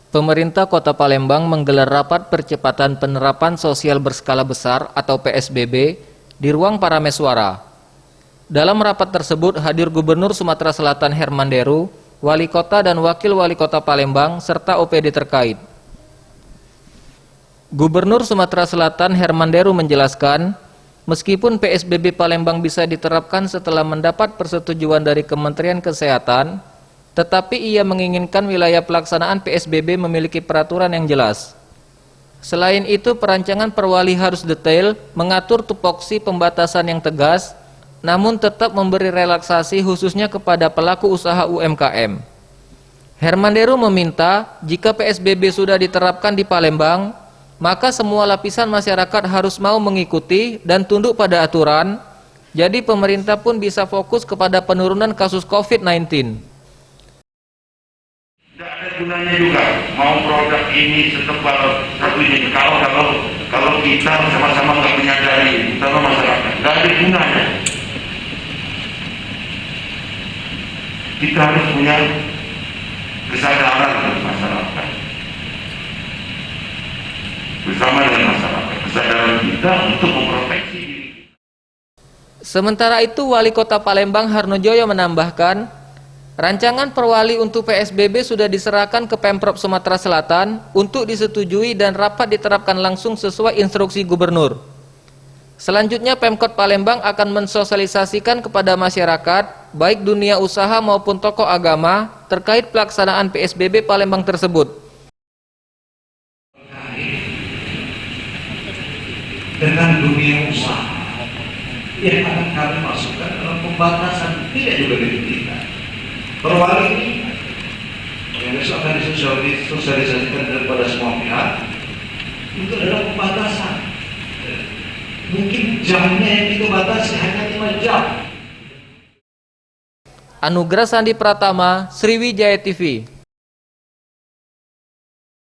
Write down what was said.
Pemerintah Kota Palembang menggelar rapat percepatan penerapan sosial berskala besar atau PSBB di ruang Parameswara. Dalam rapat tersebut hadir Gubernur Sumatera Selatan Herman Deru, Wali Kota dan Wakil Wali Kota Palembang, serta OPD terkait. Gubernur Sumatera Selatan Herman Deru menjelaskan, meskipun PSBB Palembang bisa diterapkan setelah mendapat persetujuan dari Kementerian Kesehatan, tetapi ia menginginkan wilayah pelaksanaan PSBB memiliki peraturan yang jelas. Selain itu, perancangan perwali harus detail, mengatur tupoksi pembatasan yang tegas, namun tetap memberi relaksasi khususnya kepada pelaku usaha UMKM. Herman Deru meminta, jika PSBB sudah diterapkan di Palembang, maka semua lapisan masyarakat harus mau mengikuti dan tunduk pada aturan, jadi pemerintah pun bisa fokus kepada penurunan kasus COVID-19. Tidak ada gunanya juga mau produk ini setebal satu ini kalau kita sama-sama nggak menyadari, sama masyarakat, nggak ada gunanya. Kita harus punya kesadaran dari masyarakat bersama dengan masyarakat, kesadaran kita untuk memproteksi diri. Sementara itu, Wali Kota Palembang Harnojoyo menambahkan, rancangan perwali untuk PSBB sudah diserahkan ke Pemprov Sumatera Selatan untuk disetujui dan rapat diterapkan langsung sesuai instruksi Gubernur. Selanjutnya Pemkot Palembang akan mensosialisasikan kepada masyarakat, baik dunia usaha maupun tokoh agama, terkait pelaksanaan PSBB Palembang tersebut. Dengan dunia usaha yang akan kami masukkan dalam pembatasan, tidak juga diberikan. Perwali ini yang besok akan disosialisasikan kepada semua pihak itu adalah pembatasan. Mungkin jamnya yang kita batasi hanya 5 jam. Anugrah Sandi Pratama, Sriwijaya TV.